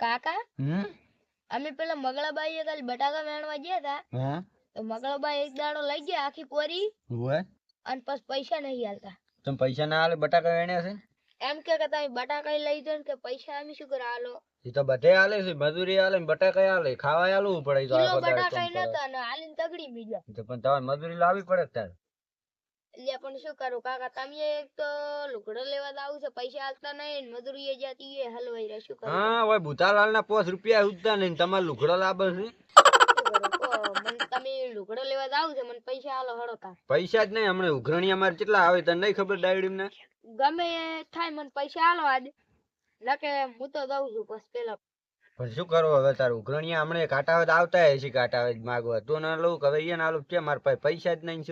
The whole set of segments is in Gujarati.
કાકા અમે પેલા મગળાબાઈ કાલે બટાકા વેણવા ગયા હતા તો મગળાબાઈ એક દાડો લઈ ગયા આખી કોરી અને પછી પૈસા નહીં આલતા. તમે પૈસા ના આલે બટાકા વેણ્યા છે એમ કે તમે બટાકા લઈ જાઓ કે પૈસા અમે શું કરે આલો. એ તો બધે આલે છે, મજૂરી આલે ને બટાકા આલે, ખાવા આલવું પડે. તો કિલો બટાકા નતા ને આલીને તગડી મીજા તો પણ તમારે મજૂરી લાવવી પડે તારે. એટલે પણ શું કરું કાકા, તમે એક તો લુગડો લેવા આવું છે પૈસા આલતા નહીં, મજૂરી જાતી એ હલવાઈ રહે શું કરું. હા ઓય ભૂતાલાલ ના 5 રૂપિયા ઉધતા નહીં, તમારે લુગડો લાવે છે. મને તમે લુગડો લેવા આવું છે, મને પૈસા આલો હળો તાર. પૈસા જ નહીં, હમણાં ઉઘરણી અમારે કેટલા આવે તને નહીં ખબર ડાયડી ને. ગમે થાય મને પૈસા આલો આજ, નકે હું તો દઉં છું બસ પેલા. પણ શું કરવું હવે તારું ઉઘરણીયા હમણાં કાંટા આવે આવતા હશે, કાંટા આવે માગવા તો ના લઉં હવે અહીંયા આલું કે મારા પાસે પૈસા જ નહીં.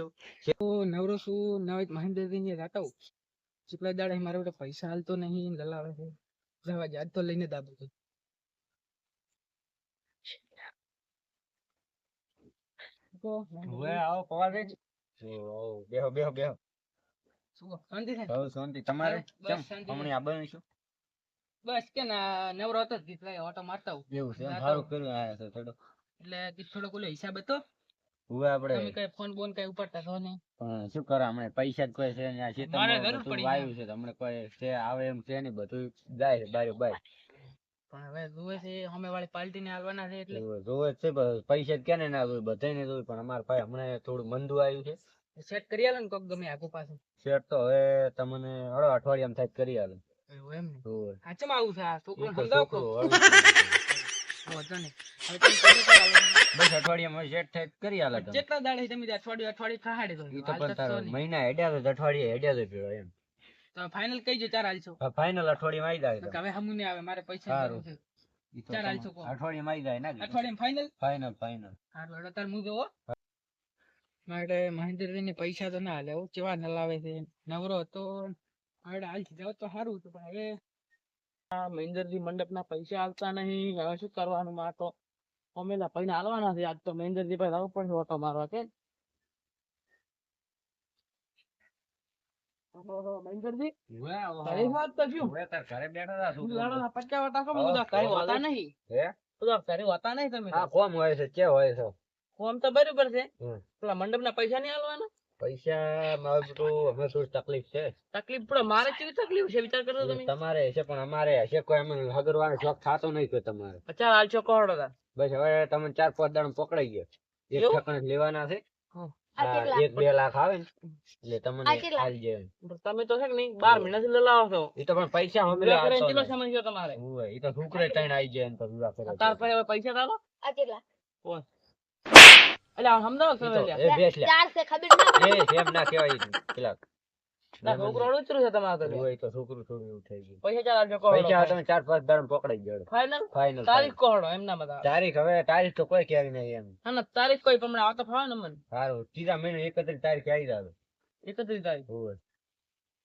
શું નવરો શું નવે મહેન્દ્રજી ને રાતા ચીપલા દાડે મારા બેટા પૈસા હાલતો નહીં, લલાવે છે જવા જાત તો લઈને દાબુ તો હવે આવો પવા દે. બેહો બેહો બેહો. શું શાંતિ છે? હવ શાંતિ તમારે? બસ શાંતિ. હમણાં આ બનીશું બસ કે ના નવરો હતો જ ઓટો મારતા હું. એવું છે, સારું કર્યું આયા છે થોડો. એટલે કે થોડો કોલો હિસાબ હતો, હવે આપણે તમે કઈ ફોન બોન કઈ ઉપાડતા છો નહીં. પણ શું કરે હમણાં પૈસા જ કોઈ છે ને, આ મારે ખેતરમાં જરૂર બધું પડી વાયુ છે તો હમણાં કોઈ છે આવે એમ છે નહીં, બધું જાય છે બારે બાર. પણ હવે જોવે છે અમે વાળી પાર્ટી ને આલવાના છે એટલે જોવે જ છે પણ પૈસા જ ક્યાં ને ના જોવે, બધાને જોવે. પણ અમારા પાસે હમણાં થોડું મંદુ આવ્યું છે. સેટ કરી આલો ને કોક ગમે આગુ પાછું. શેર તો હવે તમને અઠવાડિયામાં થાય કરી આલે. એવું એમ ને? હોવે. આ ચમ આવું છે આ છોકરો ઈ તો સમજાવ છોકરો કો. હવે વાંધો નહીં. હવે તમે કઈ રીતે આલો છો? બસ અઠવાડિયામાં સેટ થાય કરી આલે તમે. જેટલા દાડે તમે અઠવાડિયું ખહાડી દો. ઈ તો હાલ પણ તો તારો નહીં. મહિના હેડ્યા તો અઠવાડિયે હેડ્યા તો પીળો એમ. તો ફાઇનલ કઈ જો ચાર હાલશો. ફાઇનલ અઠવાડિયામાં આવી જાય. હવે હમુ ને આવે મારે પૈસા સારું. જરૂર છે. ઈ તો ચાર હાલ છો તમે કહો. અઠવાડિયામાં આવી જાય ને. અઠવાડિયામાં ફાઇનલ. Final final. હાલો હેડો તાર હું જોવો. મારે મહેન્દ્રજી ને પૈસા તો ના હાલે, હું કેવા ન લાવે છે. નવરો હતો હવે હાલ જાવ તો સારું હતું, પણ હવે આ મહેન્દ્રજી મંડપ ના પૈસા હાલતા નહીં. હવે શું કરવાનું? માં તો અમેલા પૈસા હાલવાના છે. આજ તો મહેન્દ્રજી પાસે જવું પડશે ઓટો મારવા. કે મહેન્દ્રજી તારી વાત તો શું? હવે તાર ઘરે બેઠા હતા લાડોના પચાસ વટા કમ બધા ઘરે હોતા નહીં. હે? બધા ઘરે હોતા નહીં તમે. હા કોમ હોય છે, કે હોય છે. આમ તો બરોબર છે. હમ. પેલા મંડપ ના પૈસા નહીં હાલવાના. પૈસા મારું તો અમે થોડી તકલીફ છે. તકલીફ પડે મારે કેવી તકલીફ છે વિચાર કરો તમે. તમારે હશે પણ અમારે હશે કોઈ અમે હગરવાનો શોખ થતો નહીં કોઈ તમારે. 50 હાલશો કોહડો તાર. બસ હવે તમે 4-5 દાડો પકડાઈ ગયો. એક એવું? ઠેકાણે લેવાના છે. હા. આ હા, કેટલા? 1-2 લાખ આવે ને એટલે તમને આ કેટલા? આલી જાય. તમે તો છે કે નહીં 12 મહિનાથી લલાવો છો. ઈ તો પણ પૈસા હમણાં વિવાહ કરે આવતો કેટલો નહીં. સમય થયો તમારે? હોવે, ઈ તો છોકરે તઈને આવી જાય ને તો વિવાહ કરે. તાર પાસે હવે પૈસા તાલો. આ કેટલા? કોણ? એટલે આમ સમજાવો ઈ તમે તો લ્યા. એ બેસ લે. ચાર છે ખબર ના પડે. એમ ના કહેવાય પેલા. તાર છોકરો અણુચરું છે તમારે તો. હોવે, ઈ તો છોકરું થોડું એવું થઈ ગયું. પૈસા ચાર હાલશો કોહડો. પૈસા તમે 4-5 દાડો પકડાઈ ગયો. ફાઇનલ ફાઇનલ તારીખ કોહડો એમ ના બતા. તારીખ હવે તારીખ તો કોઈ કહેવી નહીં એમ. હા ના તારીખ કોઈ પ્રમાણે આવતો ફાવે ને મને. સારું, ત્રીજા મહિને 31 તારીખે આવી જાવ. 31 તારીખ. હોવે.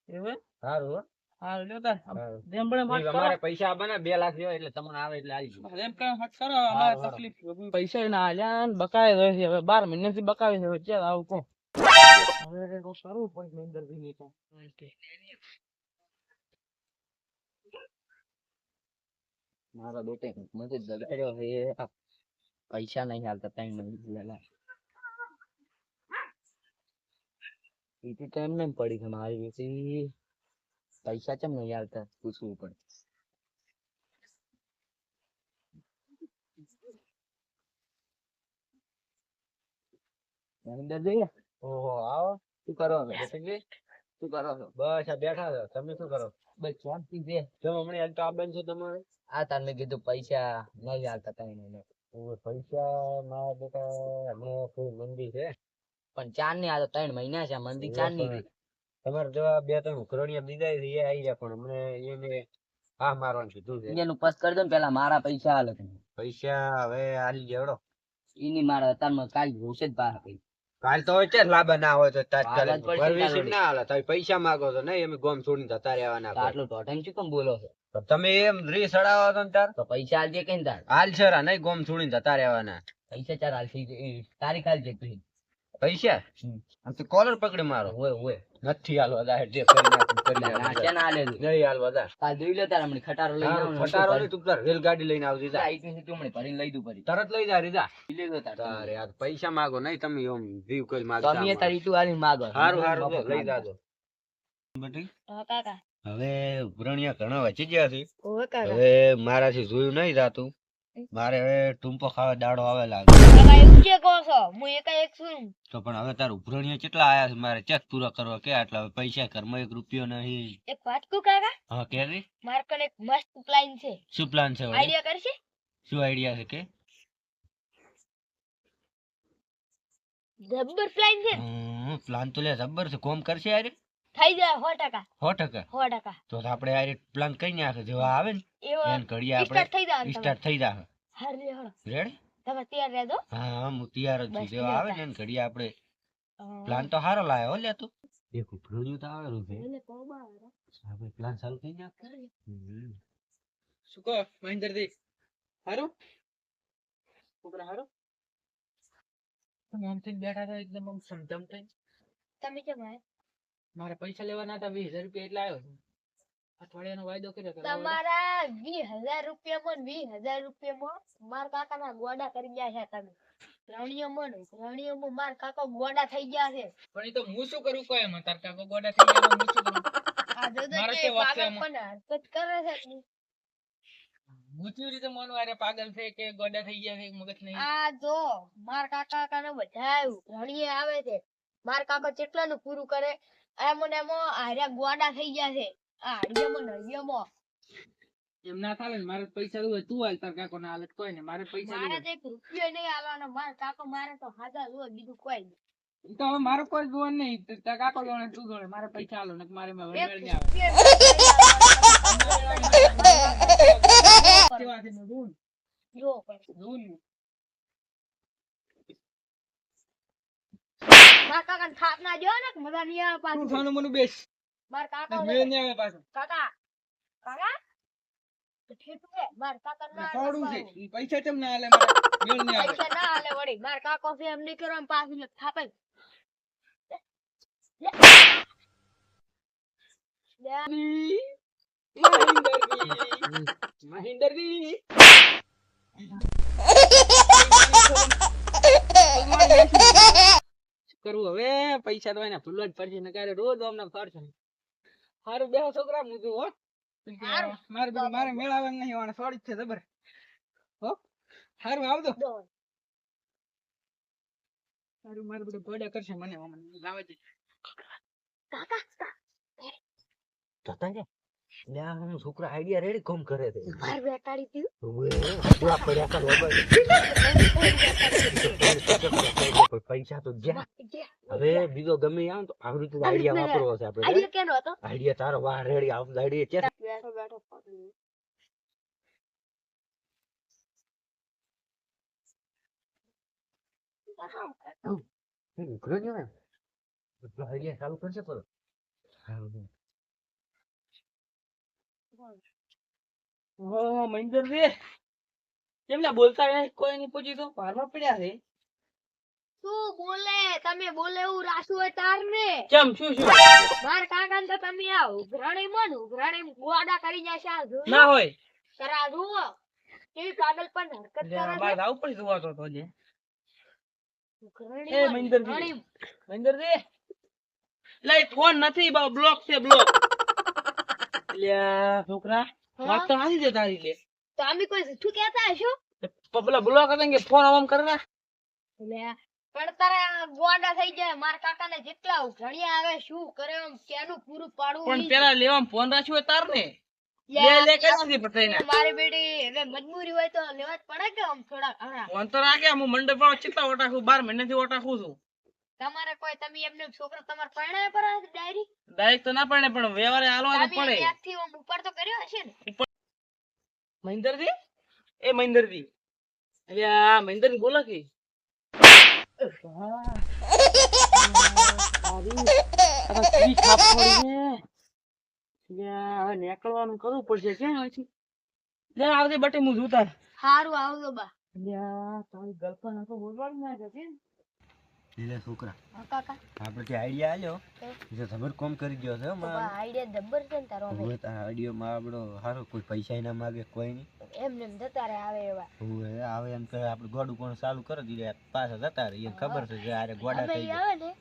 એવું એમ? સારું હો. હા લ્યો તાર. સારું. જેમ પડે એમ હટ કરો. અમારે પૈસા આપવાના 2 લાખ જેવા એટલે તમને આવે એટલે આવી જાય. એમ કઈ હટ કરો. અમારે તકલીફ પૈસા ના આલ્યા ને બકાય રહે છે. હવે 12 મહિનાથી બકાવે છે. ચાલ આવું કો. હવે કો કરવું પડે મહેન્દ્રજી ની તો. મારા બેટે મને દગાડ્યો છે. પૈસા નહીં હાલતા 3 મહિના. ઈથી તો એમને એમ પડી છે મારી બેટી. પૈસા કેમ નહીં હાલતા પૂછવું પડે. અંદર જઈએ. ઓહો આવો. શું કરો છો? શું કરો છો? બસ આ બેઠા છો. તમે શું કરો? બસ શાંતિ છે. જો હમણાં હાલ તો આ બેન છો તમારે. આ તાર મેં કીધું પૈસા નહીં હાલતા 3 મહિના. પૈસા મારા બેટા હમણાં થોડી મંદી છે. પણ 4 ની આ તો 3 મહિના છે. મંદી 4 ની. તમારે જો 2-3 ઉઘરણીયા બીજા છે એ આવી જાય પણ અમને એને હા મારવાનું કીધું છે. એનું પાસ કરી દો ને પેલા મારા પૈસા હાલે. પૈસા હવે હાલી જેવડો. ઈની મારા અત્યારમાં કાલ જોશે જ બહાર પૈસા. કાલ તો હોય છે લાંબા ના હોય તો તાત્કાલિક પરવેશી ના હાલે. તમે પૈસા માંગો તો નહીં અમે ગોમ છોડીને જતા રહેવાના. આટલું ટોટમ શું કેમ બોલો છો? તમે એમ રી સડાવો તો તાર તો પૈસા હાલ દે કઈ તાર હાલ છે નહીં ગોમ છોડીને જતા રહેવાના. પૈસા ચાર હાલ તારીખ હાલ છે તું પૈસા આમ તો કોલર પકડે મારો ઓય નથી હાલવા દા જે કરી નાખું કરી ના કે ના લે નહીં હાલવા દા કાલ જોઈ લે તાર હમણે ખટારો લઈને આવ ખટારો ને તું તાર રેલગાડી લઈને આવજે જા આઈ તું હમણે ભરીને લઈ દઉં ભરી તરત લઈ જા રીજા લે ગયો તારે યાર પૈસા માંગો નહીં તમે એમ જીવ કરી માંગો તમે તારી તું આલી માંગો હારું હારું લઈ જાજો બેટી કાકા હવે ઉભરણિયા ઘણા વચી ગયા છે ઓવે કાકા હવે મારાથી જોયું નહીં જાતું મારે હવે ટૂંપો ખાવા દાડો આવે લાગે કાકા એવું કે કહો છો હું એક છું તો પણ હવે તાર ઉભરણિયા કેટલા આયા છે મારે ચેક પૂરા કરવા કે આટલા હવે પૈસા ઘરમાં 1 રૂપિયો નહીં એક વાત કહું કાકા હા કે રે માર કને એક મસ્ત પ્લાન છે શું પ્લાન છે વળી? આઈડિયા કરશે શું આઈડિયા છે કે જબ્બર પ્લાન છે પ્લાન તો લે જબ્બર છે કોમ કરશે યાર થઈ જાય 100% 100% 100% તો આપણે યાર પ્લાન કઈ નાખે જેવા આવે ને એવો એન ઘડી સ્ટાર્ટ થઈ જાય આપણે સ્ટાર્ટ થઈ જાય હરે હળો રેડી તમે તૈયાર રહેજો હા હું તૈયાર જ છું બસ જેવા આવે ને એન ઘડી આપણે પ્લાન તો સારો લાયો હો લે તું એક ઉભરણિયું તો આવેલું છે એટલે કોબા આપણે પ્લાન ચાલુ થઈ નાખ શું કહો મહેન્દ્રજી હારું છોકરા હારું તમે આમ થઈને બેઠા હતા એકદમ આમ સમજમ થઈને તમે કેમ આયા મારે પૈસા લેવાના હતા 20000 રૂપિયા એટલે આવ્યો છું અઠવાડિયાનો વાયદો કર્યો હતો તમારા 20000 રૂપિયામાં 20000 રૂપિયામાં માર કાકાના ગોડા કરી ગયા છે તમે રાણીઓમાં માર કાકા ગોડા થઈ ગયા છે પણ એ તો હું શું કરું કોઈ એમાં તાર કાકો ગોડા થઈ ગયા હું શું કરું આ જો તો મારે કે કેવું વાગશે પાગલ પણ હરકત કરે છે હું કેવી રીતે માનું અરે પાગલ છે કે ગોડા થઈ ગયા છે મગજ નહીં આ જો માર કાકા કાને બધા રાણીએ આવે છે માર કાકા કેટલાનું પૂરું કરે એમ ને એમ આર્યા ગોડા થઈ ગયા છે આ હરિયામાં એમ ના ચાલે ને મારે પૈસા દઉં તું હાલ તાર કાકો ના હાલત કોઈ ને મારે પૈસા મારે દઉં તો 1 રૂપિયો નહીં આલવાનો માર કાકો મારે તો હાજા જો બીજું કોઈ નહીં તો હવે મારો કોઈ જોવાનું નહીં તાર કાકો જોણે તું જોણે મારે પૈસા આલો ને મારે મેળ નહીં આવે કેવા છે ને રૂન જો પણ રૂન માર કાકા ને થાપ ના જો ને મજા નહીં આવે તું પાછું થાનું મનું બેસ માર કાકા મેળ નહીં આવે પાછું કાકા કાકા તો ઠીક છે માર કાકા ના સોડું છે ઈ પૈસા કેમ ના આલે મારે મેળ નહીં આવે પૈસા ના આલે વળી માર કાકો છે એમ નહીં કરવા પાછું ને થાપે મહેન્દ્રજી કરવું હવે પૈસા તો એને ભૂલવા જ પડશે ને ક્યારે રોજ અમને ફરશે હારું બે છોકરા મૂકું હો હારું. મારે બધું મારે મેળાવે નહીં વાળા સોડી જ છે જબર હો હારું આવજો હારું મારે બધું ગોડા કરશે મને લાવે છે કાકા જતા રે લે હું છોકરા આઈડિયા રેડી કોમ કરે છે માર બેટાડી તી ઓએ બુઆ પડ્યા કર બાબા પૈસા તો જ્યાં હવે બીજો ગમે આવે તો આવી રીતે આઈડિયા વાપરવો છે આપણે આઈડિયા કેનો હતો આઈડિયા તારો વાહ રેડી આવ આઈડિયા છે બેઠો બેઠો પકડી ઉઘરો ને બધો આઈડિયા ચાલુ કરશે પર ઓ મહેન્દ્રજી કેમ લા બોલતા રહે કોઈ નહીં પૂછી તો ભારમાં પડ્યા છે શું બોલે તમે બોલે એવું રાસુ હોય તાર ને કેમ શું શું માર કાકા ને તો તમે આ ઉઘરાણી મન ઉઘરાણી ગોડા કરી જશે આ જો ના હોય કરા જુઓ કેવી પાગલ પણ હરકત કરે છે બાદ આવું પણ જોવાતો તો જે ઉઘરાણી એ મન, મહેન્દ્રજી ઉઘરાણી. મહેન્દ્રજી લે ફોન નથી બ્લોક છે બ્લોક લ્યા છોકરા હા? વાત તો હાલી દે તારી લે તો અમે કોઈ જૂઠું કહેતા હશો પેલા બ્લોક હતા કે ફોન આમ કરના લે પણ તારા ગોડા થઈ જાય માર કાકા ને જેટલા ઉઘરાણીયા આવે શું કરે એમ કેનું પૂરું પાડવું પણ ઈ. પેલા લેવામાં ફોન રાખ્યો હોય તાર ને લે, લે કઈ નથી પતાઈને મારી બેટી હવે મજબૂરી હોય તો લેવા જ પડે કે આમ થોડા ઘણા ફોન તો રાખે હું મંડપ વાળો કેટલા ઓટાખું 12 મહિનાથી ઓટાખું છું તમારે કોઈ તમે એમને છોકરો તમારે પરણાય પર ડાયરી ડાયરેક્ટ તો ના પડે પણ વ્યવહારે હાલવા તો પડે ત્યાંથી આમ ઉપર તો કર્યો હશે ને મહેન્દ્રજી એ મહેન્દ્રજી અલ્યા મહેન્દ્રજી બોલો કે નીકળવાનું કરવું પડશે ક્યાં છે લે આવજે બટે હું જોતા હારું આવજો બા તારી ગર્લફ્રેન્ડ તો બોલવાનું ના જતી લીલા છોકરા હા કાકા આપણે જે આઈડિયા આલ્યો તો? એ જબર કોમ કરી ગયો છે આઈડિયા જબ્બર છે ને તારો અમે હવે આ આઈડિયો માં આપણો સારો કોઈ પૈસા ના માગે કોઈ નહીં એમને એમ જતા રહે આવે એવા હવે આવે એમ કહે આપણે ગોડું કોણ ચાલુ કરી દીધે પાછા જતા રહે એને ખબર છે કે આરે ગોડા અમે થઈ ઈ આવે ને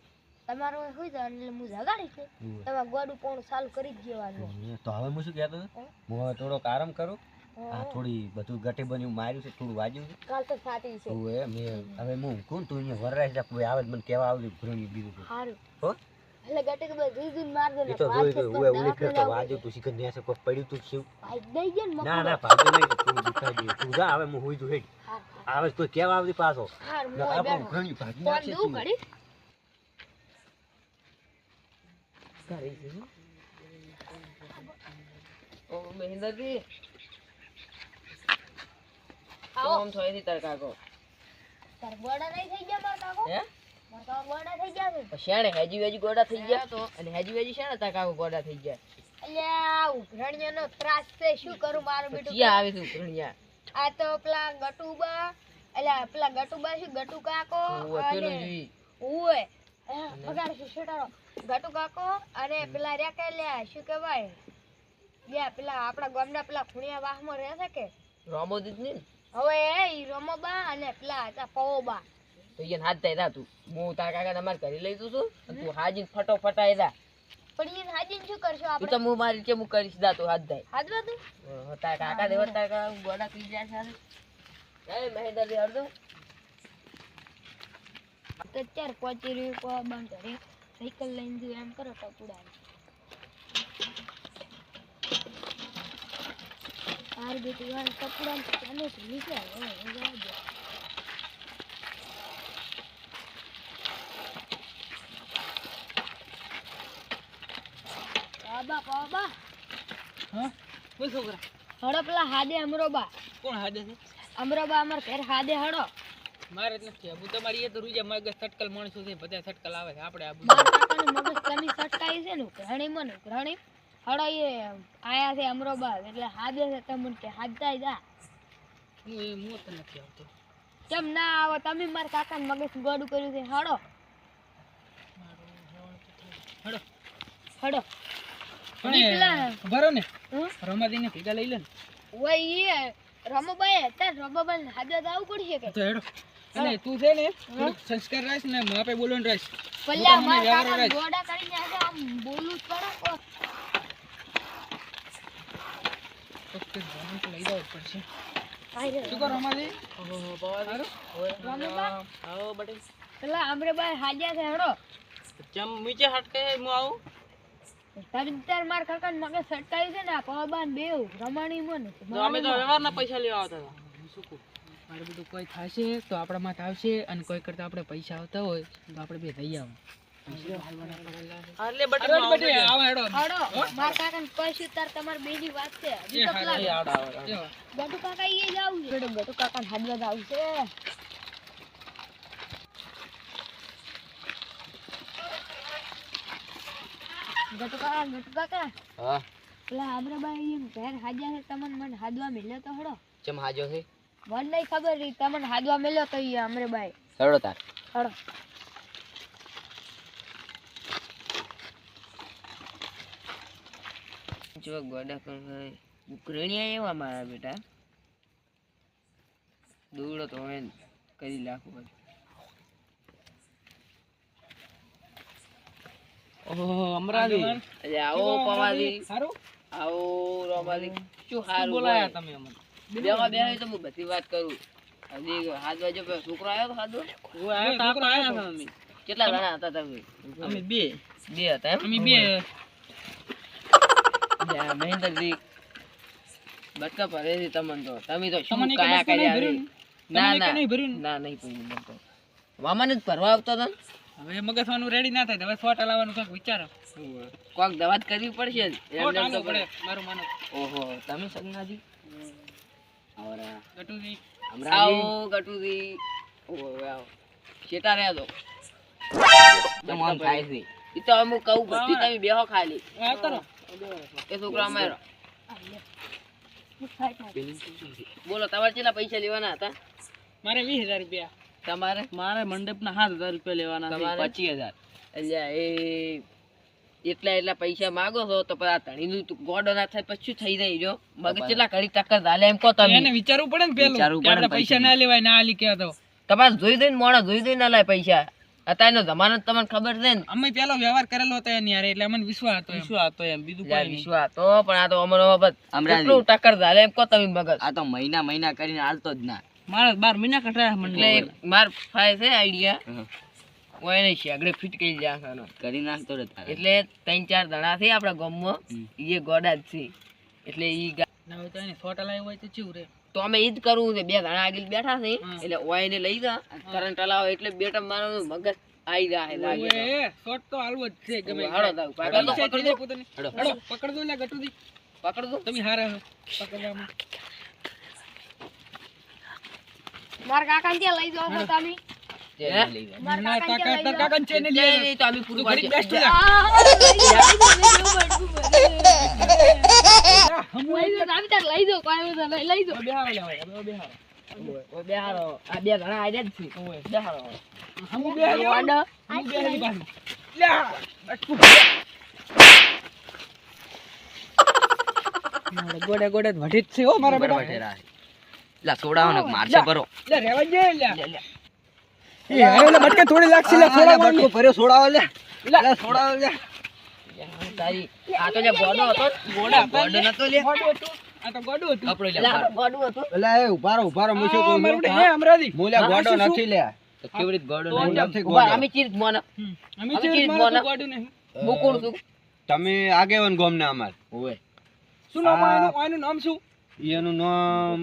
તમારો હોય જાય એટલે હું જગાડીશ ને ગયા તમારે ગોડું પોણું ચાલુ કરી જ દેવાનું તો હવે હું શું કહેતો હતો? હું હવે થોડોક આરામ કરું આ થોડી બધું ગટે બન્યું માર્યું છે થોડું વાગ્યું છે કાલ તો ફાટી છે હવે મેં હવે હું કોણ તું અહીંયા વરરાય છે કોઈ આવે મને કેવા આવડે ઘણી બીજું કોઈ. સારું હો એટલે ગટે કે બધું રીઝન માર દે એ ને તો પાંચ જોઈ છ ગયો પગ ઓલે ફેર તો દાખલ વાજો તું શીખર ને કોઈ પડ્યું તું શું ભાઈ દઈ ગયા ને ના મકડો. ના ભાગો નહીં તો થોડું દુખાઈ ગયું તું જા હવે હું હોઈ જુ હેડ હા, આવે કોઈ કેવા આવતી પાછો હાર ના, મોય આપણું બેઠો ઘણી ભાગી ફોન નાખશે દઉં તું. ઘડી ઓ મહેન્દ્રજી આવો કોમ થોડી તાર કાકો તાર ગોડા નહીં થઈ ગયા માર કાકો હે માર કાકો ગોડા થઈ ગયા છે શેણે હેજી વેજી ગોડા થઈ ગયા તો અને હેજી વેજી શેણે તાર કાકો ગોડા થઈ ગયા અલ્યા ઉઘરણિયાનો ત્રાસ છે શું કરું મારું બેટું ક્યાં આવે તું ભણ્યા આ તો પેલા ગટુબા અલ્યા પેલા ગટુબા શું ગટુ કાકો પેલું અને જોઈ ઓય પગાર છે શેટારો ગટુ કાકો અને પેલા રહ્યા કે લ્યા શું કહેવાય લ્યા પેલા આપણા ગામના પેલા ખુણિયા વાહમાં રહે છે કે રોમો દીધની ને હવે ઈ રમોબા અને પેલા હતા પવોબા તો ઈયન હાથ થાય તું હું તાર કાકા તમાર ઘરે લઈ જઉં છું અને તું હાજી ફટોફટ આઈ જા પણ ઈ હાજીન શું કરશો ઈ આપણે તો હું મારી રીતે હું કરીશ દા તું હાથ થાય હાજવા તું તાર કાકા દેવા તાર કાકા ગોડા પી જાય છે એ મહેન્દ્રજી હરદો તો અત્યારે પહોંચી રહ્યું પવોબા ઘરે સાયકલ લઈને જો એમ કરો તો પુડાવે આર બેટી વાળ કપડા ચાલે છે નીચે બાબા હા બોલ છોકરા હડો પેલા હાદે અમરોબા કોણ હાદે છે અમરોબા અમાર ઘેર હાદે હડો મારે જ નથી આબુ તમારી એ તો રૂજા મગજ સટકલ માણસો છે બધા સટકલ આવે છે આપણે આબુ માર કાકાનું મગજ તમે સટકાઈ છે ને ઘણી મને ઘણી હડો એ આયા છે અમરોબા એટલે હાદે છે તમને કે હાદતા જા હું એ મોત નથી આવતો કેમ ના આવો તમે માર કાકાનું મગજ ગોડું કર્યું છે હડો હડો હડો પણ ઈ પેલા ભરો ને હમ? રમાદીને ભેગા લઈ લે ને ઓય ઈ રમોબાઈ તાર રમોબાઈ હાદે આવું પડશે કે તો હેડો અને તું છે ને થોડુંક સંસ્કાર રાખ ને માપે બોલવાનું રાખ પલ્લા હું તો માર મને વ્યવહાર કાકા રાખ. ગોડા કરીને આજે આમ બોલું જ પડે કો ફક્ત ભણવાનું તો લઈ જવું પડશે આઈ રે શું કરો રમાદી સારું રમોબા આવો બટે પેલા અમરેબાઈ હાજ્યા છે હડો ચમ નીચે હટકે હું આવું તારી તાર માર કાકાનું મગજ સટકાયું છે ને આ પવાબાન બેવ રમાણી મને તો અમે તો વ્યવહારના પૈસા લેવા આવતા હતા શું કહું મારે બધું કોઈ થશે તો આપણા માં આવશે અને કોઈ કરતા આપણે પૈસા આવતા હોય તો આપણે બે થઈ આવો એટલે બટે આવો હેડો હડો માર કાકાને કહીશું તાર તમાર બેની વાત છે હજી તો પેલા ગટુ કાકા ઈ જ આવું છે ગટુ કાકાને હાજવા જ આવું છે ગટુ કાકા હા પેલા અમરેબાઈ એમ ઘેર હાજ્યા છે તમને મને હાદવા મેલ્યો તો હડો ચમ હાજો છે મને નહીં ખબર રી તમને હાદવા મેલ્યો તો ઈ અમરેબાઈ હેડો તાર હડો જો ગોડા પર ઉકરણિયા એવા મારા બેટા દોડો તો હવે કરી નાખું ઓહો અમરાજી અરે આવો પવાજી સારું આવો રોમાલી શું હારું બોલાયા તમે અમને બેવા બેવા તો હું બધી વાત કરું હજી હાથ વાજો પે છોકરો આવ્યો તો હાથ ઓ આવ્યો તો આપણે આયા હતા અમે કેટલા જણા હતા તમે અમે બે હતા એમ અમે બે મહેન્દ્રજી બટકા ભરે છે તમને તો તમે તો શું કાયા કર્યા ના ના નહીં ભર્યું તો વામાને જ ભરવા આવતા હતા હવે મગજવાનું રેડી ના થાય હવે શોર્ટ લાવવાનું કંઈક વિચારો કોક દવા કરવી પડશે જ. શોર્ટ એમને તો આલવું પડે મારું માનો ઓહો તમે સંગનાજી આવરા ગટુજી આવો ગટુજી ઓહો આવો શેતા રહ્યા તો તમામ થાય છે ઈ તો અમુક કહું બધી તમે બેહો ખાલી આ કરો એ છોકરા અમારો બોલો તમારે કેટલા પૈસા લેવાના હતા મારે 20000 રૂપિયા તમારે મારે મંડપના 7000 રૂપિયા લેવાના છે. તમારે? 25000. અલ્યા એ એટલા પૈસા માંગો છો તો પછી આ ધણીનું તો ગોડો ના થાય પછી શું થઈ જાય જો મગજ કેટલા ઘડી ટક્કર ઝાલે એમ કહો તમે એને વિચારવું પડે ને પેલું વિચારવું કે પડે ને આપણે પૈસા ના લેવાય ના આલી કે તો તમારે જોઈ દઈને મોણા જોઈ દઈને ના લાય પૈસા અત્યારનો જમાનો તો તમને ખબર છે ને અમે પેલો વ્યવહાર કરેલો હતો એની યાર એટલે અમને વિશ્વાસ હતો વિશ્વાસ હતો એમ બીજું લ્યા, વિશ્વાસ તો પણ આ તો અમારો બાબત કેટલું ટક્કર ઝાલે એમ કહો તમે મગજ આ તો મહિના કરીને હાલતો જ ના. મારે 12 મહિના કટાયા એટલે એક માર ફાય છે આઈડિયા ઓય નહીં શેગડે ફિટ કરી જાવાનો કરી નાખતો રે તારે. એટલે 3-4 દણા છે આપણા ગામમાં એ ગોડા જ છે એટલે ઈ ના હોય તો એને ફોટા લાવ્યો હોય તો ચીવ રે તો અમે ઈ જ કરવું છે 2 દણા આગળ બેઠા છે એટલે ઓય ને લઈ જા કરંટ હલાવો એટલે બેટા મારો મગજ આઈ જાય લાગે ઓએ શોટ તો હાલવો જ છે ગમે હાલો દાવ પાગલ તો પકડ દો પોતાને હાલો પકડ દો લે ગટુદી પકડ દો તમે હારે હો પકડવામાં મારા કાકાને ત્યાં લઈ જાઓ છો તમે ના તાકા કાકાને ચેને લે લે તો અમે પૂરું ઘડી કરી બેસ્ટ લે લઈ જાઓ કોઈ વાંધો નહીં, લઈ જાઓ. બેહારો લેવાય બેહારો ઓય બેહારો આ 2 દણા આઈ જ છે બેહારો હમુ બેહારો વાડા હમુ બેહારી પાછું લે અટકું ગોડે ગોડે વઢી જ છે હો મારા બરાબર બેટા છે રા. લા સોડાવો ને મારશે ભરો. લે રેવા દે લે એ હારે લે બટકે થોડી લાગશે લે થોડા બટકો ભર્યો સોડાવો લે લે સોડાવો લે તારી આ તો જે ગોડો હતો ગોડા ગોડો નતો લે ગોડું હતું આ તો ગોડું હતું આપણો લે. લા ગોડું હતું એલા એ ઉભારો મૂછો આ મારું બેટા હે અમરાદી મોલા ગોડો નથી લે તો કેવી રીતે ગોળો તો નહીં? જમ. નથી ઉભા ગોડો અમે ચીર મોન અમે અમે ચીજ ચીજ મારું બોના. ગોડું નહીં મુકુળ છું તમે આગેવાન ગોમના અમાર ઓવે. શું નામ આ- આનું નામ શું એનું નામ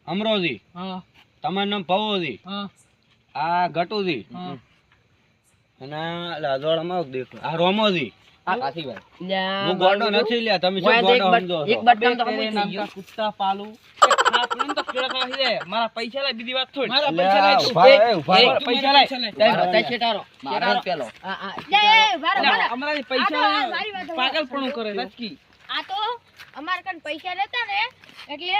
અમરોજી હા તમારું નામ પવોજી હા આ ગટુજી હા અને લાજોડામાં દેખો આ રોમોજી સાચી વાત. લ્યા હું ગોડો નથી લ્યા તમે શું એક ગોડો સમજો એક છો? બટકામ તો તેરે હમું થઈ નામ ગયું કા કુત્તા પાલું ખાસ નહીં તો કેળા ખાસી દે મારા પૈસા લાય બીજી વાત થોડી મારા લ્યા, પૈસા લાય તું. ઉભા રહો, એક- ઉભા રહો. એક- પૈસા લાય તઈ બતાય છેટારો મારો જ પેલો. આ લે, એ, વારો, લે, વારો. અમારા આ પૈસા તો લાય. સારી વાત છે. પાગલપણું કરે સાચી આ તો અમાર કન પૈસા લેતા ને એટલે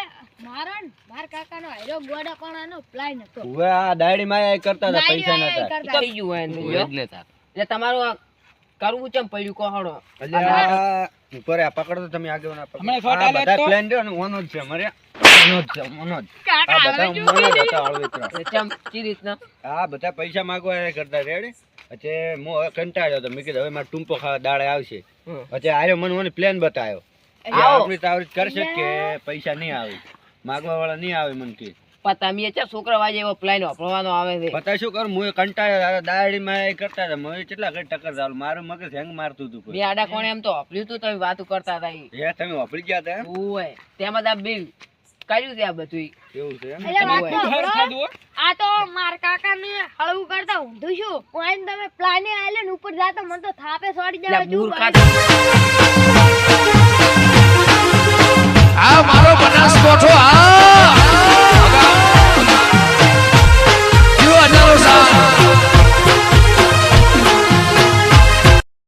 મારા કાકાનો હેરો ગોડાપણાનો પ્લાન હતો. ઉવે આ દાયડી માં કરતા હતા પૈસા ડાયરી નતા કરતા. થઈ ગયું હોય એનું ઓવે જો. જ લે તાર. એટલે તમારું આ કરવું ચમ પડ્યું કોહડો એટલે આ ઉપર આ પકડો તમે આગેવાન આ પકડો. હમણાં ફોટા આ લે બધા તો. પ્લાન રહ્યો ને ઓનો જ છે મરે ઓનો જ છે ઓનો જ કાકા આ બધા હવે મને જ હતા હળવેતરા. ચમ ચી રીતના આ બધા પૈસા માંગવા એ કરતા રેડી પછી હું હવે કંટાળ્યો તો મેં કીધું હવે મારે ટૂંપો ખાવા દાડે આવશે હમ. પછી આર્યો મને પ્લાન બતાવ્યો કે આવો. આપણી તો આવડી કરશે જ કે પૈસા નહીં આવે માગવા વાળા નહીં આવે મને કે પણ તમે ચા છોકરા વાજે એવો પ્લાન વાપરવાનો આવે છે પતા શું કરું હું એ કંટાળ્યો દાડી માં એ કરતા હતા મને કેટલા ઘડી ટક્કર ચાલુ મારું મગજ હેંગ મારતું હતું બે આડા કોણે એમ તો વાપર્યું તું તમે વાતો કરતા હતા ઈ. હે તમે વાપરી ગયા હતા એમ? ઓય તેમાં તો આ બે કર્યું છે આ બધું એવું છે એમ? એટલે વાત તો ઘર સાંભળો. ખાધું હો. આ તો માર કાકાને હળવું કરતા ઊંધું છું કોઈ તમે પ્લાને આલે ને ઉપર જાતો મને તો થાપે છોડી એટલે દેવા જેવું મૂર્ખા કરે.